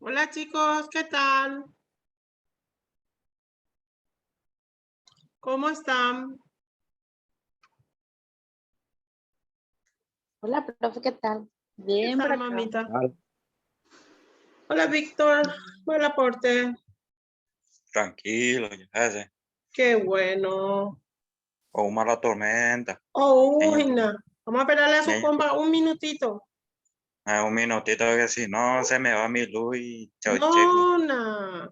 Hola chicos, ¿qué tal? ¿Cómo están? Hola, profe, ¿qué tal? ¿Qué Bien por tal, acá. mamita? Hola, Víctor. Buen aporte. Tranquilo, ya sé. Qué bueno. O una la tormenta. Oh, Ñaña, Gina. Vamos a esperarle a su ñaña, compa un minutito. un minutito que si no se me va mi luz y chau cheque. No, na.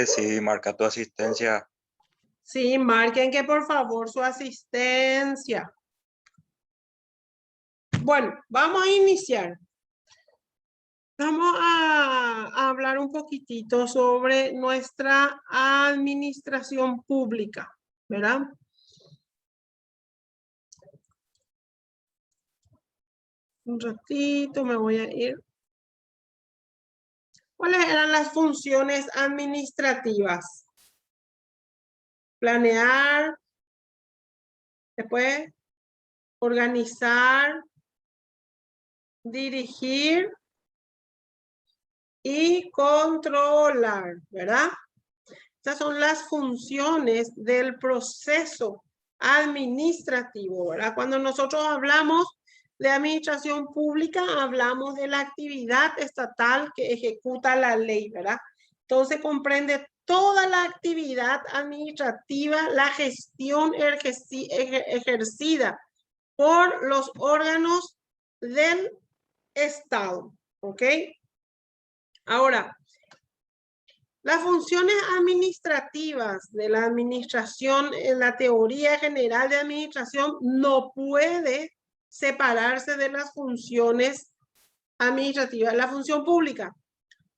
Sí, marca tu asistencia. Sí, marquen que por favor su asistencia. Bueno, vamos a iniciar. Vamos a hablar un poquitito sobre nuestra administración pública, ¿verdad? Un ratito me voy a ir. ¿Cuáles eran las funciones administrativas? Planear, después organizar, dirigir y controlar, ¿verdad? Estas son las funciones del proceso administrativo, ¿verdad? Cuando nosotros hablamos de administración pública, hablamos de la actividad estatal que ejecuta la ley, ¿verdad? Entonces comprende toda la actividad administrativa, la gestión ejercida por los órganos del Estado, ¿ok? Ahora, las funciones administrativas de la administración en la teoría general de administración no puede separarse de las funciones administrativas, la función pública,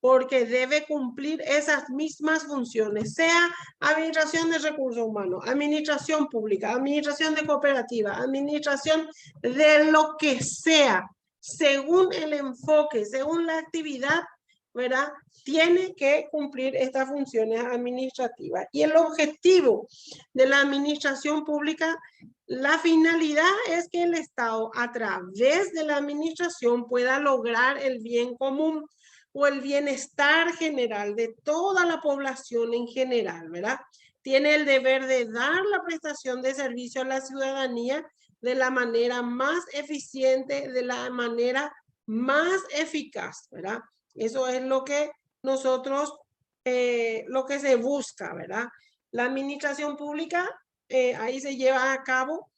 porque debe cumplir esas mismas funciones, sea administración de recursos humanos, administración pública, administración de cooperativa, administración de lo que sea, según el enfoque, según la actividad, ¿verdad? Tiene que cumplir estas funciones administrativas. Y el objetivo de la administración pública, la finalidad es que el Estado, a través de la administración, pueda lograr el bien común o el bienestar general de toda la población en general, ¿verdad? Tiene el deber de dar la prestación de servicio a la ciudadanía de la manera más eficiente, de la manera más eficaz, ¿verdad? Eso es lo que nosotros, lo que se busca, ¿verdad? La administración pública, ahí se lleva a cabo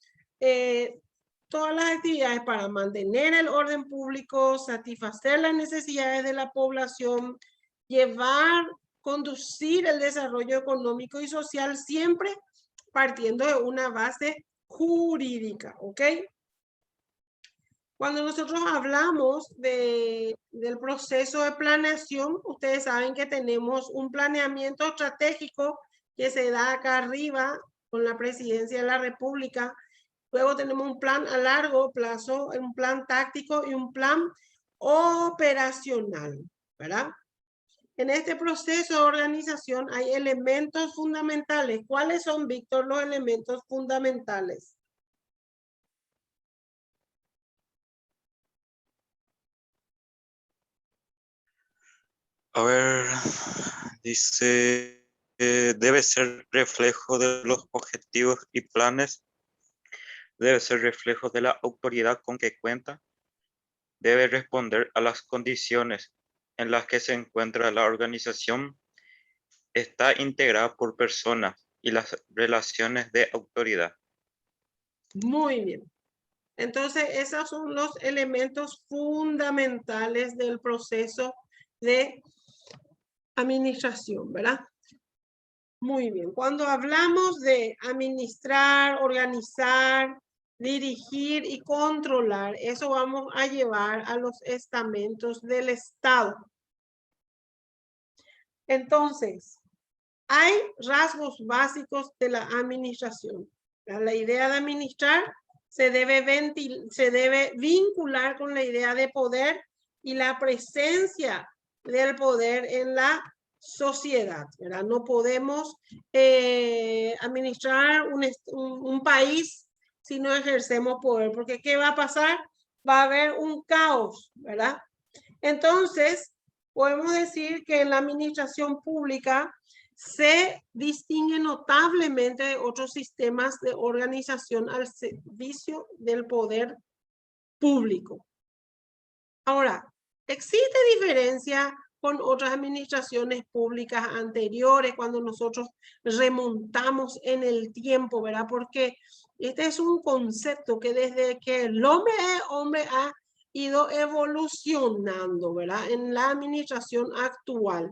todas las actividades para mantener el orden público, satisfacer las necesidades de la población, conducir el desarrollo económico y social, siempre partiendo de una base jurídica, ¿ok? Cuando nosotros hablamos del proceso de planeación, ustedes saben que tenemos un planeamiento estratégico que se da acá arriba con la Presidencia de la República. Luego tenemos un plan a largo plazo, un plan táctico y un plan operacional, ¿verdad? En este proceso de organización hay elementos fundamentales. ¿Cuáles son, Víctor, los elementos fundamentales? A ver, dice, debe ser reflejo de los objetivos y planes, debe ser reflejo de la autoridad con que cuenta, debe responder a las condiciones en las que se encuentra la organización, está integrada por personas y las relaciones de autoridad. Muy bien. Entonces, esos son los elementos fundamentales del proceso de administración, ¿verdad? Muy bien. Cuando hablamos de administrar, organizar, dirigir y controlar, eso vamos a llevar a los estamentos del Estado. Entonces, hay rasgos básicos de la administración. La idea de administrar se debe vincular con la idea de poder y la presencia del poder en la sociedad, ¿verdad? No podemos administrar un país si no ejercemos poder, porque ¿qué va a pasar? Va a haber un caos, ¿verdad? Entonces, podemos decir que en la administración pública se distingue notablemente de otros sistemas de organización al servicio del poder público. Ahora, ¿existe diferencia con otras administraciones públicas anteriores cuando nosotros remontamos en el tiempo, ¿verdad? Porque este es un concepto que desde que el hombre ha ido evolucionando, ¿verdad? En la administración actual,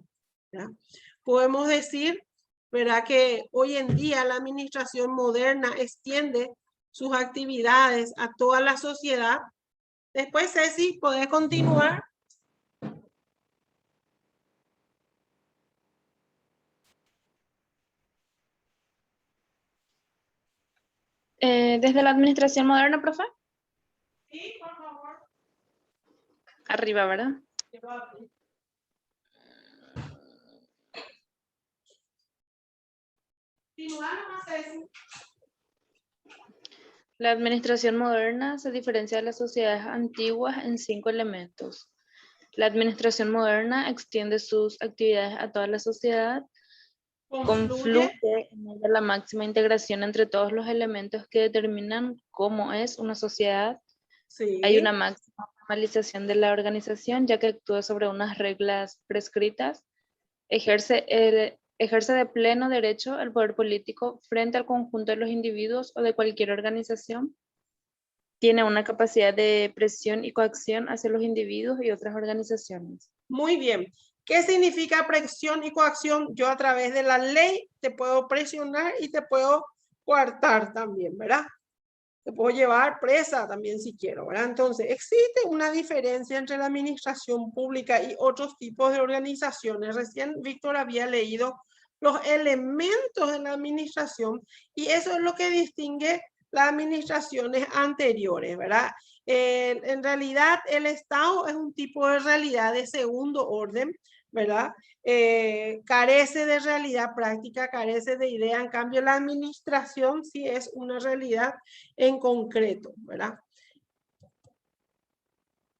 ¿verdad? Podemos decir, ¿verdad? Que hoy en día la administración moderna extiende sus actividades a toda la sociedad. Después, Ceci, ¿podés continuar? Desde la administración moderna, profe. Sí, por favor. Arriba, ¿verdad? La administración moderna se diferencia de las sociedades antiguas en 5 elementos. La administración moderna extiende sus actividades a toda la sociedad, confluye en ella la máxima integración entre todos los elementos que determinan cómo es una sociedad. Sí. Hay una máxima formalización de la organización, ya que actúa sobre unas reglas prescritas. Ejerce de pleno derecho el poder político frente al conjunto de los individuos o de cualquier organización. Tiene una capacidad de presión y coacción hacia los individuos y otras organizaciones. Muy bien. ¿Qué significa presión y coacción? Yo a través de la ley te puedo presionar y te puedo coartar también, ¿verdad? Te puedo llevar presa también si quiero, ¿verdad? Entonces, existe una diferencia entre la administración pública y otros tipos de organizaciones. Recién Víctor había leído los elementos de la administración y eso es lo que distingue las administraciones anteriores, ¿verdad? En realidad, el Estado es un tipo de realidad de segundo orden, ¿verdad? Carece de realidad práctica, carece de idea. En cambio, la administración sí es una realidad en concreto, ¿verdad?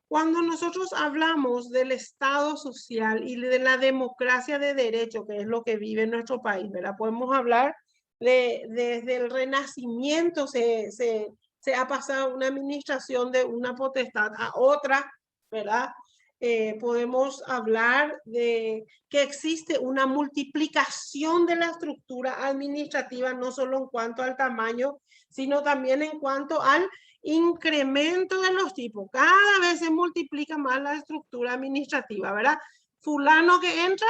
Cuando nosotros hablamos del Estado social y de la democracia de derecho, que es lo que vive nuestro país, ¿verdad? Podemos hablar desde el Renacimiento se ha pasado una administración de una potestad a otra, ¿verdad? Podemos hablar de que existe una multiplicación de la estructura administrativa, no solo en cuanto al tamaño, sino también en cuanto al incremento de los tipos. Cada vez se multiplica más la estructura administrativa, ¿verdad? Fulano que entra,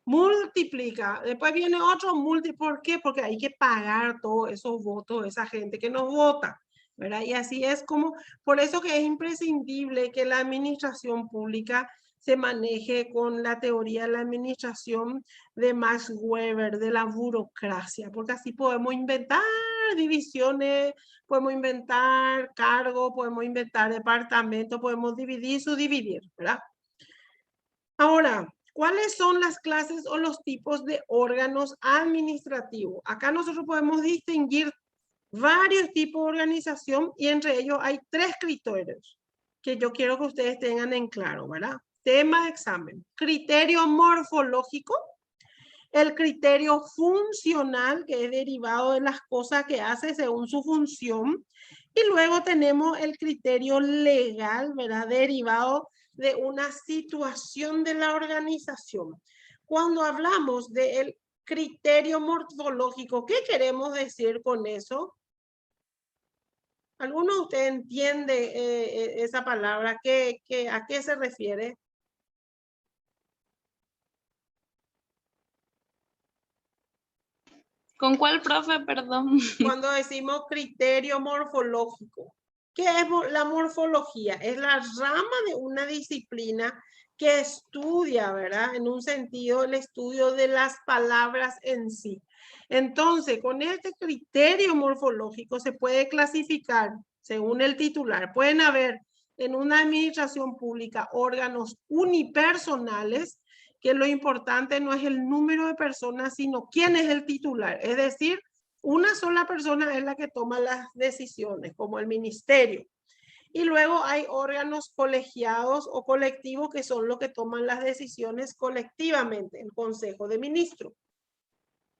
multiplica. Después viene otro, ¿por qué? Porque hay que pagar todos esos votos de esa gente que nos vota, ¿verdad? Y así es como, por eso que es imprescindible que la administración pública se maneje con la teoría de la administración de Max Weber, de la burocracia, porque así podemos inventar divisiones, podemos inventar cargos, podemos inventar departamentos, podemos dividir, subdividir, ¿verdad? Ahora, ¿cuáles son las clases o los tipos de órganos administrativos? Acá nosotros podemos distinguir varios tipos de organización y entre ellos hay 3 criterios que yo quiero que ustedes tengan en claro, ¿verdad? Tema de examen. Criterio morfológico, el criterio funcional, que es derivado de las cosas que hace según su función, y luego tenemos el criterio legal, ¿verdad? Derivado de una situación de la organización. Cuando hablamos del criterio morfológico, ¿qué queremos decir con eso? ¿Alguno de ustedes entiende esa palabra? ¿A qué se refiere? ¿Con cuál, profe? Perdón. Cuando decimos criterio morfológico. ¿Qué es la morfología? Es la rama de una disciplina que estudia, ¿verdad? En un sentido, el estudio de las palabras en sí. Entonces, con este criterio morfológico se puede clasificar según el titular. Pueden haber en una administración pública órganos unipersonales, que lo importante no es el número de personas, sino quién es el titular. Es decir, una sola persona es la que toma las decisiones, como el ministerio. Y luego hay órganos colegiados o colectivos que son los que toman las decisiones colectivamente, el Consejo de Ministros.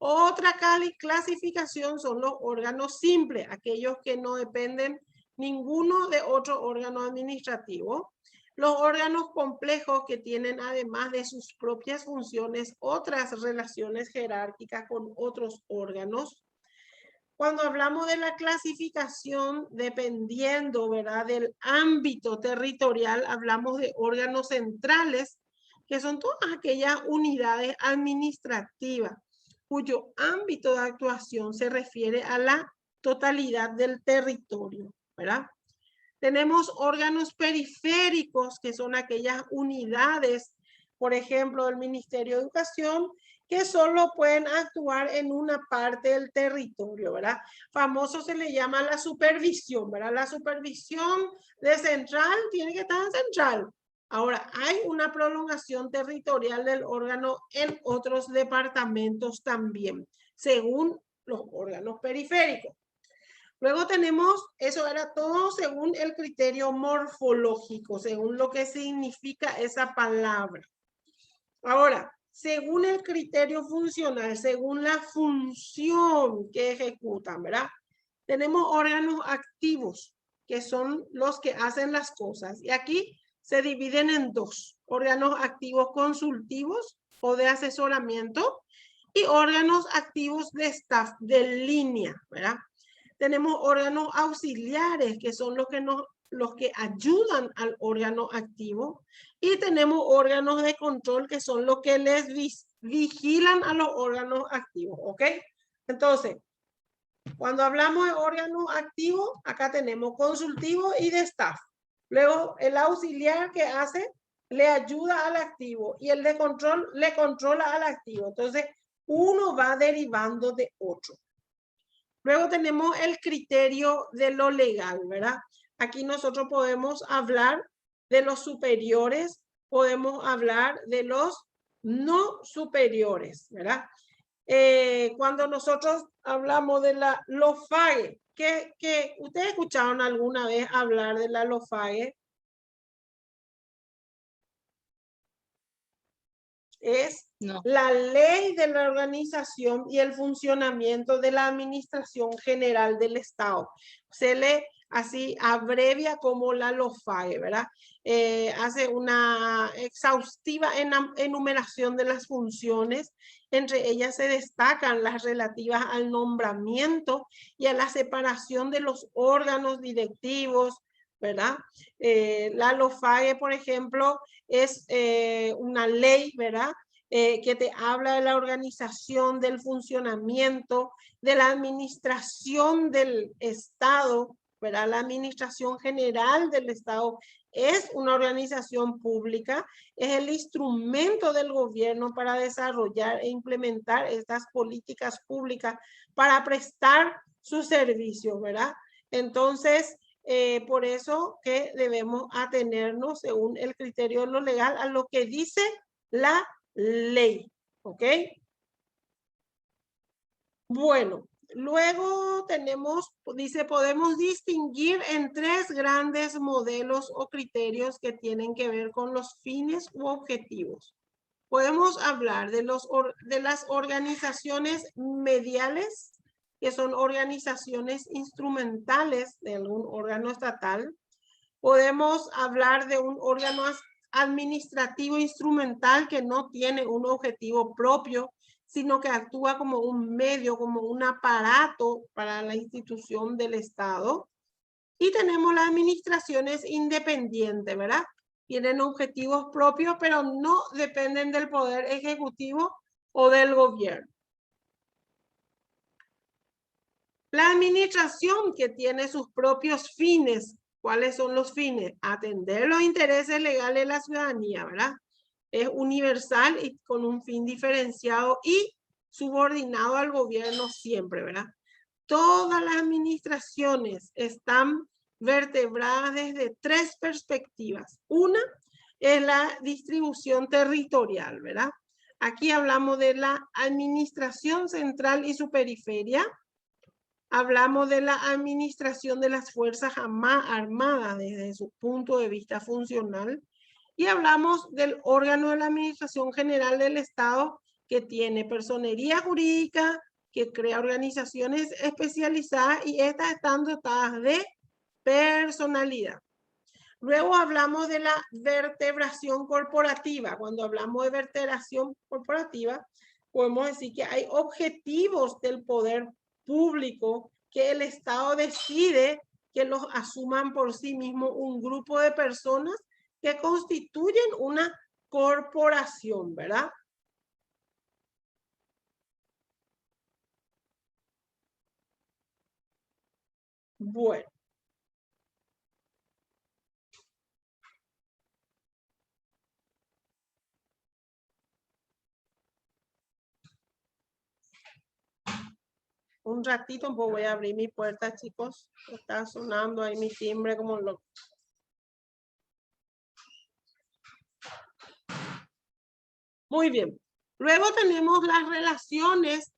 Otra clasificación son los órganos simples, aquellos que no dependen ninguno de otro órgano administrativo. Los órganos complejos que tienen, además de sus propias funciones, otras relaciones jerárquicas con otros órganos. Cuando hablamos de la clasificación, dependiendo, ¿verdad?, del ámbito territorial, hablamos de órganos centrales, que son todas aquellas unidades administrativas cuyo ámbito de actuación se refiere a la totalidad del territorio, ¿verdad? Tenemos órganos periféricos, que son aquellas unidades, por ejemplo, del Ministerio de Educación, que solo pueden actuar en una parte del territorio, ¿verdad? Famoso se le llama la supervisión, ¿verdad? La supervisión de central tiene que estar en central. Ahora, hay una prolongación territorial del órgano en otros departamentos también, según los órganos periféricos. Luego tenemos, eso era todo según el criterio morfológico, según lo que significa esa palabra. Ahora, según el criterio funcional, según la función que ejecutan, ¿verdad? Tenemos órganos activos, que son los que hacen las cosas. Y aquí se dividen en dos: órganos activos consultivos o de asesoramiento y órganos activos de staff, de línea, ¿verdad? Tenemos órganos auxiliares, que son los que ayudan al órgano activo, y tenemos órganos de control, que son los que les vigilan a los órganos activos, ¿ok? Entonces, cuando hablamos de órganos activos, acá tenemos consultivo y de staff. Luego, el auxiliar que hace, le ayuda al activo, y el de control le controla al activo. Entonces, uno va derivando de otro. Luego tenemos el criterio de lo legal, ¿verdad? Aquí nosotros podemos hablar de los superiores, podemos hablar de los no superiores, ¿verdad? Cuando nosotros hablamos de la LOFAE, que ¿ustedes escucharon alguna vez hablar de la LOFAE? Es la ley de la organización y el funcionamiento de la Administración General del Estado. Se le así abrevia como la LOFAE, ¿verdad? Hace una exhaustiva enumeración de las funciones. Entre ellas se destacan las relativas al nombramiento y a la separación de los órganos directivos, ¿verdad? La LOFAE, por ejemplo, es una ley, ¿verdad? Que te habla de la organización, del funcionamiento, de la administración del Estado, ¿verdad? La Administración General del Estado es una organización pública, es el instrumento del gobierno para desarrollar e implementar estas políticas públicas para prestar sus servicios, ¿verdad? Entonces, por eso que debemos atenernos, según el criterio de lo legal, a lo que dice la ley, ¿ok? Bueno, luego tenemos, dice, podemos distinguir en tres grandes modelos o criterios que tienen que ver con los fines u objetivos. Podemos hablar de las organizaciones mediales, que son organizaciones instrumentales de algún órgano estatal. Podemos hablar de un órgano administrativo instrumental que no tiene un objetivo propio, sino que actúa como un medio, como un aparato para la institución del Estado. Y tenemos las administraciones independientes, ¿verdad? Tienen objetivos propios, pero no dependen del poder ejecutivo o del gobierno. La administración, que tiene sus propios fines. ¿Cuáles son los fines? Atender los intereses legales de la ciudadanía, ¿verdad? Es universal y con un fin diferenciado y subordinado al gobierno siempre, ¿verdad? Todas las administraciones están vertebradas desde tres perspectivas. Una es la distribución territorial, ¿verdad? Aquí hablamos de la administración central y su periferia. Hablamos de la administración de las Fuerzas Armadas desde su punto de vista funcional. Y hablamos del órgano de la Administración General del Estado que tiene personería jurídica, que crea organizaciones especializadas y estas están dotadas de personalidad. Luego hablamos de la vertebración corporativa. Cuando hablamos de vertebración corporativa, podemos decir que hay objetivos del poder público que el Estado decide que los asuman por sí mismo un grupo de personas que constituyen una corporación, ¿verdad? Bueno. Un ratito, pues voy a abrir mi puerta, chicos. Está sonando ahí mi timbre como loco. Muy bien. Luego tenemos las relaciones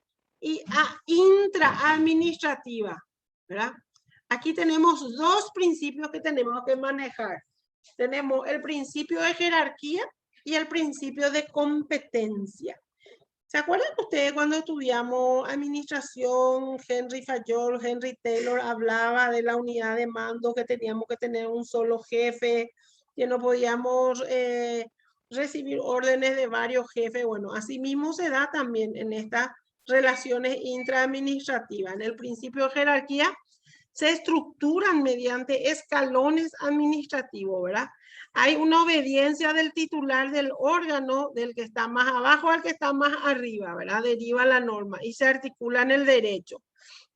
intraadministrativas, ¿verdad? Aquí tenemos dos principios que tenemos que manejar. Tenemos el principio de jerarquía y el principio de competencia. ¿Se acuerdan ustedes cuando estudiamos administración, Henry Fayol, Henry Taylor hablaba de la unidad de mando, que teníamos que tener un solo jefe, que no podíamos recibir órdenes de varios jefes? Bueno, así mismo se da también en estas relaciones intraadministrativas. En el principio de jerarquía se estructuran mediante escalones administrativos, ¿verdad? Hay una obediencia del titular del órgano, del que está más abajo al que está más arriba, ¿verdad? Deriva la norma y se articula en el derecho.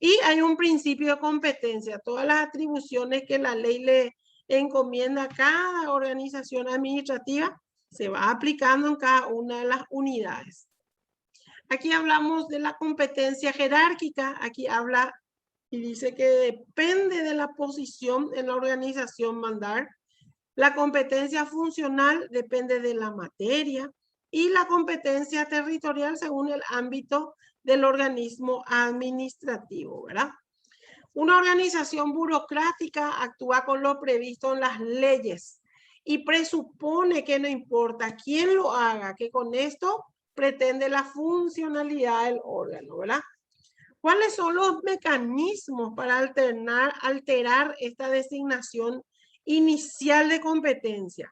Y hay un principio de competencia. Todas las atribuciones que la ley le encomienda a cada organización administrativa se va aplicando en cada una de las unidades. Aquí hablamos de la competencia jerárquica. Aquí habla y dice que depende de la posición en la organización mandar. La competencia funcional depende de la materia y la competencia territorial según el ámbito del organismo administrativo, ¿verdad? Una organización burocrática actúa con lo previsto en las leyes y presupone que no importa quién lo haga, que con esto pretende la funcionalidad del órgano, ¿verdad? ¿Cuáles son los mecanismos para alterar esta designación inicial de competencia?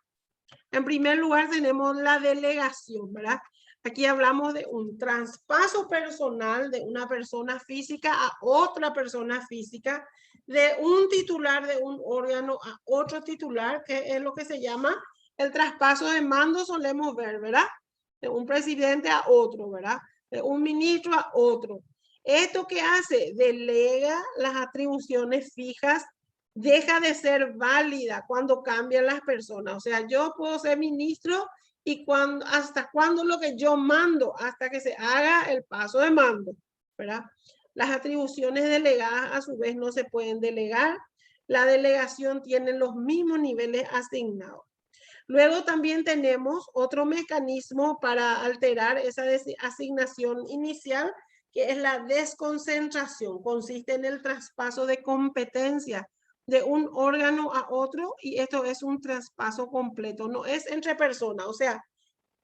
En primer lugar tenemos la delegación, ¿verdad? Aquí hablamos de un traspaso personal de una persona física a otra persona física, de un titular de un órgano a otro titular, que es lo que se llama el traspaso de mando, solemos ver, ¿verdad? De un presidente a otro, ¿verdad? De un ministro a otro. ¿Esto qué hace? Delega las atribuciones fijas, deja de ser válida cuando cambian las personas. O sea, yo puedo ser ministro y hasta cuando lo que yo mando, hasta que se haga el paso de mando, ¿verdad? Las atribuciones delegadas a su vez no se pueden delegar. La delegación tiene los mismos niveles asignados. Luego también tenemos otro mecanismo para alterar esa asignación inicial, que es la desconcentración. Consiste en el traspaso de competencia de un órgano a otro, y esto es un traspaso completo, no es entre personas. O sea,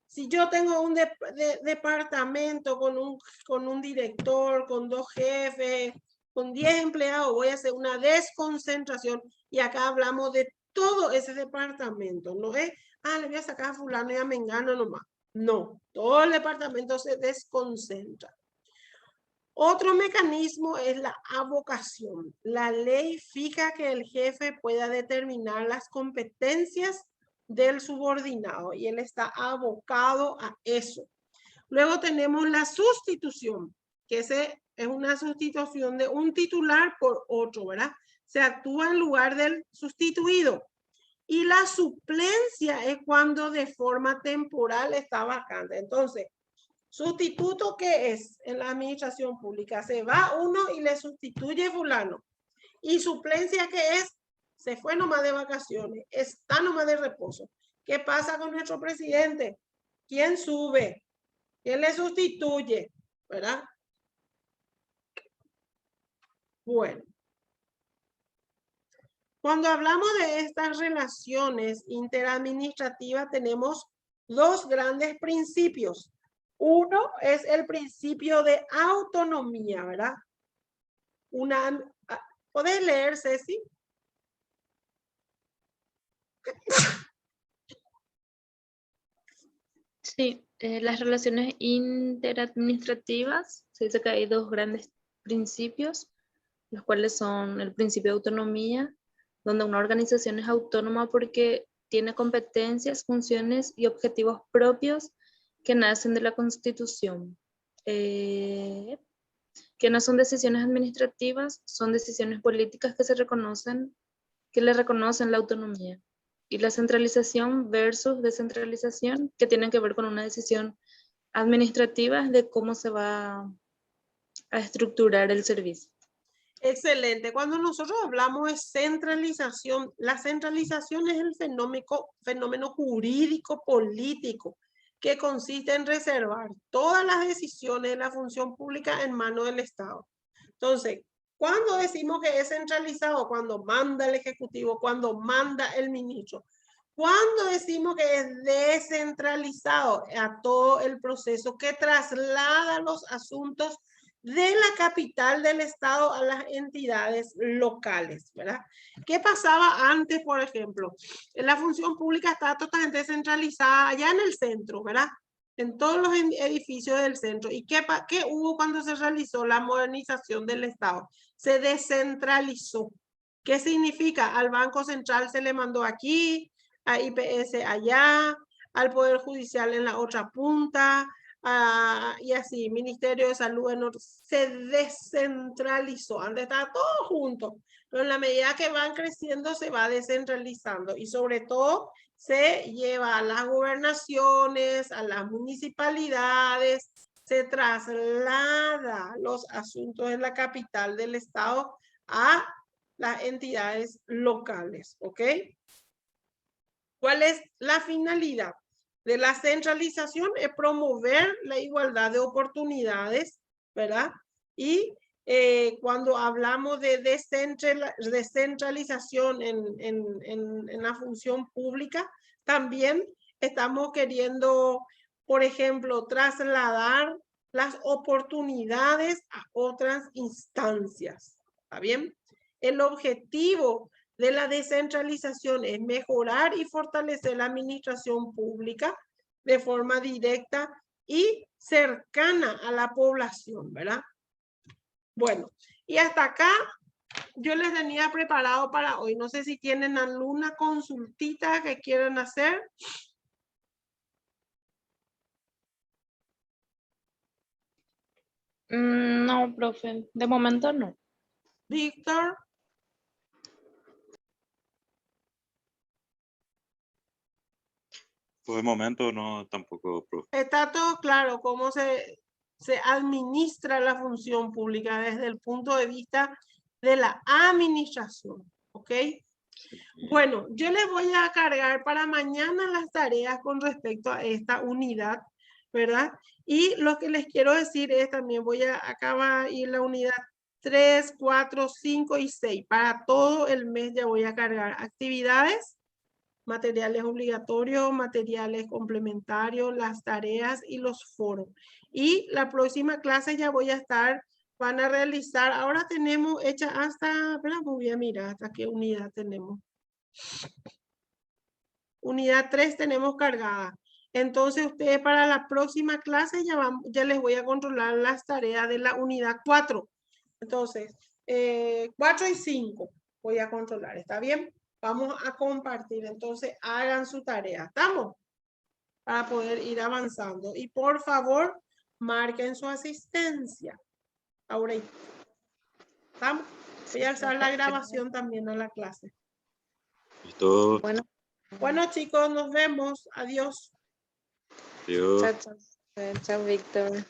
si yo tengo un departamento con un director, con 2 jefes, con 10 empleados, voy a hacer una desconcentración, y acá hablamos de todo ese departamento. No es, le voy a sacar a fulano y a mengano nomás. No, todo el departamento se desconcentra. Otro mecanismo es la avocación. La ley fija que el jefe pueda determinar las competencias del subordinado y él está abocado a eso. Luego tenemos la sustitución, que es una sustitución de un titular por otro, ¿verdad? Se actúa en lugar del sustituido. Y la suplencia es cuando de forma temporal está vacante. Entonces, sustituto, ¿qué es en la administración pública? Se va uno y le sustituye fulano. Y suplencia, ¿qué es? se fue nomás de vacaciones, está nomás de reposo. ¿Qué pasa con nuestro presidente? ¿Quién sube? ¿Quién le sustituye? ¿Verdad? Bueno. Cuando hablamos de estas relaciones interadministrativas, tenemos dos grandes principios. Uno es el principio de autonomía, ¿verdad? ¿Podés leer, Ceci? Sí, las relaciones interadministrativas, se dice que hay dos grandes principios, los cuales son el principio de autonomía, donde una organización es autónoma porque tiene competencias, funciones y objetivos propios que nacen de la Constitución. Que no son decisiones administrativas, son decisiones políticas que le reconocen la autonomía. Y la centralización versus descentralización, que tienen que ver con una decisión administrativa de cómo se va a estructurar el servicio. Excelente. Cuando nosotros hablamos de centralización, la centralización es el fenómeno jurídico político que consiste en reservar todas las decisiones de la función pública en manos del Estado. Entonces, ¿cuándo decimos que es centralizado? Cuando manda el Ejecutivo, cuando manda el ministro. ¿Cuándo decimos que es descentralizado? A todo el proceso que traslada los asuntos de la capital del Estado a las entidades locales, ¿verdad? ¿Qué pasaba antes, por ejemplo? La función pública estaba totalmente centralizada allá en el centro, ¿verdad? En todos los edificios del centro. ¿Y qué hubo cuando se realizó la modernización del Estado? Se descentralizó. ¿Qué significa? Al Banco Central se le mandó aquí, a IPS allá, al Poder Judicial en la otra punta, y así, Ministerio de Salud se descentralizó. Antes estaba todo junto, pero en la medida que van creciendo se va descentralizando y sobre todo se lleva a las gobernaciones, a las municipalidades, se traslada los asuntos en la capital del Estado a las entidades locales, ¿ok? ¿Cuál es la finalidad de la centralización? Es promover la igualdad de oportunidades, ¿verdad? Y cuando hablamos de descentralización en la función pública, también estamos queriendo, por ejemplo, trasladar las oportunidades a otras instancias, ¿está bien? El objetivo de la descentralización es mejorar y fortalecer la administración pública de forma directa y cercana a la población, ¿verdad? Bueno, y hasta acá yo les tenía preparado para hoy. No sé si tienen alguna consultita que quieran hacer. No, profe, de momento no. Víctor. Por el momento no, tampoco, profe. Está todo claro cómo se administra la función pública desde el punto de vista de la administración, ¿ok? Bueno, yo les voy a cargar para mañana las tareas con respecto a esta unidad, ¿verdad? Y lo que les quiero decir es también voy a acabar y la unidad 3, 4, 5 y 6. Para todo el mes ya voy a cargar actividades, materiales obligatorios, materiales complementarios, las tareas y los foros. Y la próxima clase ya voy a estar, van a realizar, ahora tenemos hecha hasta, espera, voy a mirar hasta qué unidad tenemos. Unidad 3 tenemos cargada. Entonces ustedes para la próxima clase ya les voy a controlar las tareas de la unidad 4. Entonces, 4 y 5 voy a controlar, ¿está bien? Vamos a compartir, entonces hagan su tarea, ¿estamos? Para poder ir avanzando. Y por favor, marquen su asistencia. Ahora, ¿estamos? Voy a alzar la grabación también a la clase. Listo. Bueno, chicos, nos vemos. Adiós. Adiós. Chao, Víctor.